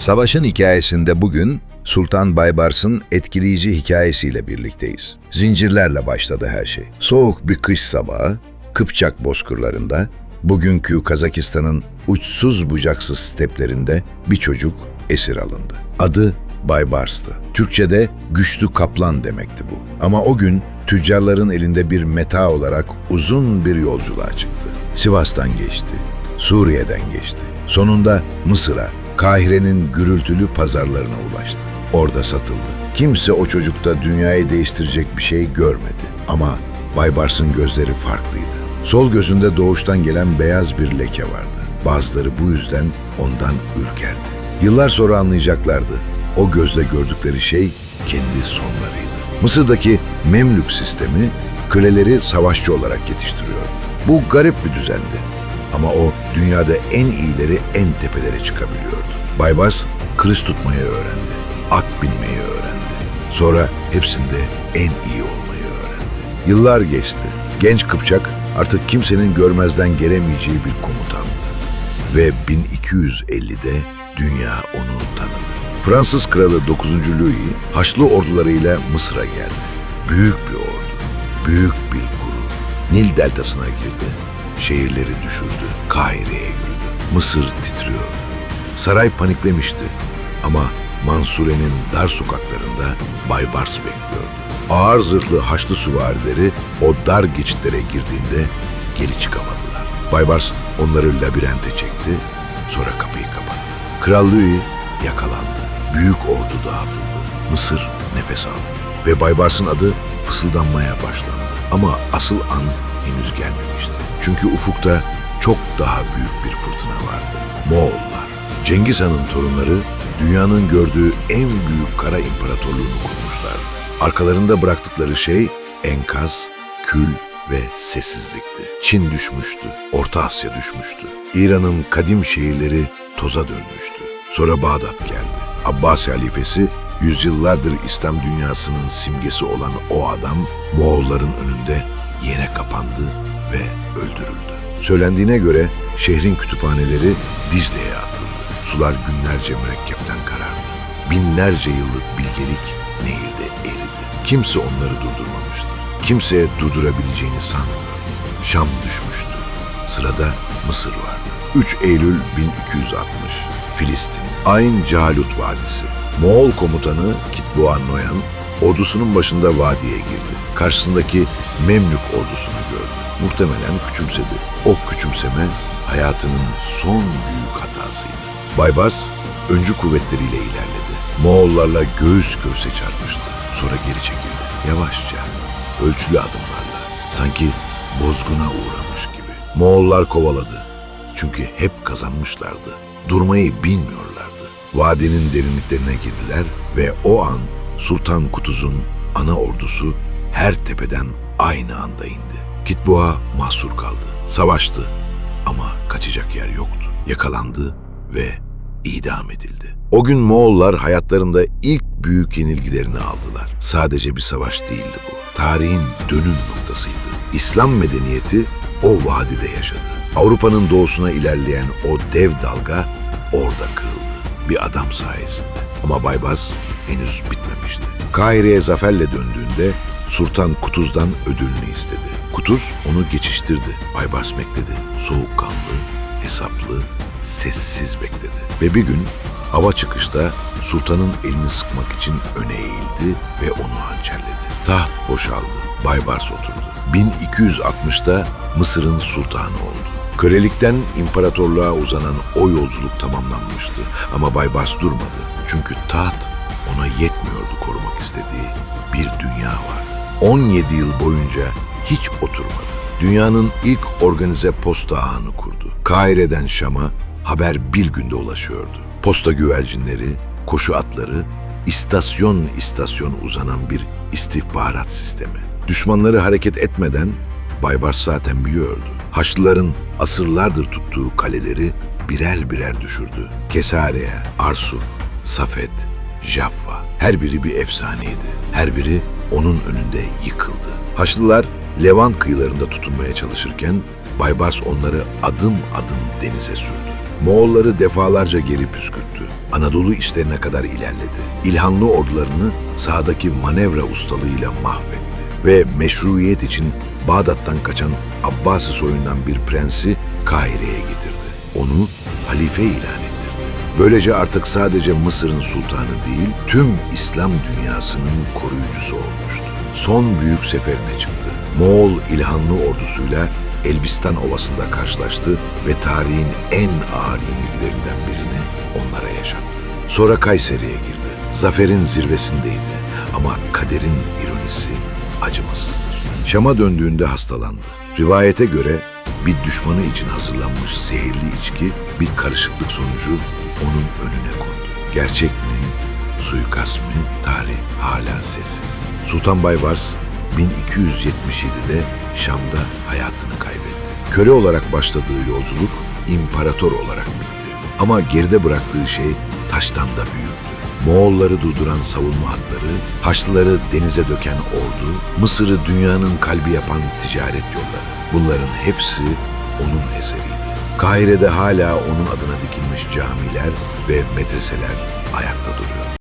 Savaşın hikayesinde bugün Sultan Baybars'ın etkileyici hikayesiyle birlikteyiz. Zincirlerle başladı her şey. Soğuk bir kış sabahı Kıpçak bozkırlarında, bugünkü Kazakistan'ın uçsuz bucaksız steplerinde bir çocuk esir alındı. Adı Baybars'tı. Türkçe'de güçlü kaplan demekti bu. Ama o gün tüccarların elinde bir meta olarak uzun bir yolculuğa çıktı. Sivas'tan geçti, Suriye'den geçti. Sonunda Mısır'a, Kahire'nin gürültülü pazarlarına ulaştı. Orada satıldı. Kimse o çocukta dünyayı değiştirecek bir şey görmedi. Ama Baybars'ın gözleri farklıydı. Sol gözünde doğuştan gelen beyaz bir leke vardı. Bazıları bu yüzden ondan ürkerdi. Yıllar sonra anlayacaklardı. O gözle gördükleri şey kendi sonlarıydı. Mısır'daki Memlük sistemi köleleri savaşçı olarak yetiştiriyordu. Bu garip bir düzendi. Ama o dünyada en iyileri en tepelere çıkabiliyordu. Baybars kılıç tutmayı öğrendi. At binmeyi öğrendi. Sonra hepsinde en iyi olmayı öğrendi. Yıllar geçti. Genç Kıpçak artık kimsenin görmezden gelemeyeceği bir komutandı. Ve 1250'de dünya onu tanıdı. Fransız kralı 9. Louis Haçlı ordularıyla Mısır'a geldi. Büyük bir ordu, büyük bir gurur. Nil deltasına girdi. Şehirleri düşürdü, Kahire'ye yürüdü. Mısır titriyordu. Saray paniklemişti ama Mansure'nin dar sokaklarında Baybars bekliyordu. Ağır zırhlı Haçlı süvarileri o dar geçitlere girdiğinde geri çıkamadılar. Baybars onları labirente çekti, sonra kapıyı kapattı. Kral Louis yakalandı. Büyük ordu dağıtıldı. Mısır nefes aldı. Ve Baybars'ın adı fısıldanmaya başlandı. Ama asıl an henüz gelmemişti. Çünkü ufukta çok daha büyük bir fırtına vardı. Moğollar. Cengiz Han'ın torunları dünyanın gördüğü en büyük kara imparatorluğunu kurmuşlardı. Arkalarında bıraktıkları şey enkaz, kül ve sessizlikti. Çin düşmüştü, Orta Asya düşmüştü. İran'ın kadim şehirleri toza dönmüştü. Sonra Bağdat geldi. Abbasi halifesi, yüzyıllardır İslam dünyasının simgesi olan o adam, Moğolların önünde yere kapandı ve öldürüldü. Söylendiğine göre şehrin kütüphaneleri Dicle'ye atıldı. Sular günlerce mürekkepten karardı. Binlerce yıllık bilgelik Nehir'de eridi. Kimse onları durdurmamıştı. Kimse durdurabileceğini sanmıyordu. Şam düşmüştü. Sırada Mısır vardı. 3 Eylül 1260. Filistin. Ayn Calut Vadisi. Moğol komutanı Kitbuğa Noyan ordusunun başında vadiye girdi. Karşısındaki Memlük ordusunu gördü. Muhtemelen küçümsedi. O küçümseme hayatının son büyük hatasıydı. Baybars öncü kuvvetleriyle ilerledi. Moğollarla göğüs göğüse çarpıştı. Sonra geri çekildi. Yavaşça, ölçülü adımlarla. Sanki bozguna uğramış gibi. Moğollar kovaladı. Çünkü hep kazanmışlardı. Durmayı bilmiyorlardı. Vadinin derinliklerine girdiler ve o an Sultan Kutuz'un ana ordusu her tepeden aynı anda indi. Kitbuğa mahsur kaldı. Savaştı ama kaçacak yer yoktu. Yakalandı ve idam edildi. O gün Moğollar hayatlarında ilk büyük yenilgilerini aldılar. Sadece bir savaş değildi bu. Tarihin dönüm noktasıydı. İslam medeniyeti o vadide yaşadı. Avrupa'nın doğusuna ilerleyen o dev dalga orada kırıldı. Bir adam sayesinde. Ama Baybars henüz bitmemişti. Kahire'ye zaferle döndüğünde Sultan Kutuz'dan ödülünü istedi. Kutuz onu geçiştirdi. Baybars bekledi. Soğukkanlı, hesaplı, sessiz bekledi. Ve bir gün hava çıkışta sultanın elini sıkmak için öne eğildi ve onu hançerledi. Taht boşaldı. Baybars oturdu. 1260'da Mısır'ın sultanı oldu. Kölelikten imparatorluğa uzanan o yolculuk tamamlanmıştı. Ama Baybars durmadı. Çünkü taht ona yetmiyordu korumak istediği bir dünya vardı. 17 yıl boyunca hiç oturmadı. Dünyanın ilk organize posta ağını kurdu. Kahire'den Şam'a haber bir günde ulaşıyordu. Posta güvercinleri, koşu atları, istasyon istasyon uzanan bir istihbarat sistemi. Düşmanları hareket etmeden Baybars zaten biliyordu. Haçlıların asırlardır tuttuğu kaleleri birer birer düşürdü. Kesare'ye, Arsuf, Safed, Jaffa. Her biri bir efsaneydi. Her biri onun önünde yıkıldı. Haçlılar Levant kıyılarında tutunmaya çalışırken Baybars onları adım adım denize sürdü. Moğolları defalarca geri püskürttü. Anadolu işlerine kadar ilerledi. İlhanlı ordularını sahadaki manevra ustalığıyla mahvetti ve meşruiyet için Bağdat'tan kaçan Abbasi soyundan bir prensi Kahire'ye getirdi. Onu halife ilan ettirdi. Böylece artık sadece Mısır'ın sultanı değil, tüm İslam dünyasının koruyucusu olmuştu. Son büyük seferine çıktı. Moğol İlhanlı ordusuyla Elbistan Ovası'nda karşılaştı ve tarihin en ağır yenilgilerinden birini onlara yaşattı. Sonra Kayseri'ye girdi. Zaferin zirvesindeydi ama kaderin ironisi acımasızdır. Şam'a döndüğünde hastalandı. Rivayete göre bir düşmanı için hazırlanmış zehirli içki bir karışıklık sonucu onun önüne kondu. Gerçek mi, suikast mı, tarih hala sessiz. Sultan Baybars 1277'de Şam'da hayatını kaybetti. Köle olarak başladığı yolculuk imparator olarak bitti. Ama geride bıraktığı şey taştan da büyüktü. Moğolları durduran savunma hatları, Haçlıları denize döken ordu, Mısır'ı dünyanın kalbi yapan ticaret yolları. Bunların hepsi onun eseriydi. Kahire'de hala onun adına dikilmiş camiler ve medreseler ayakta duruyor.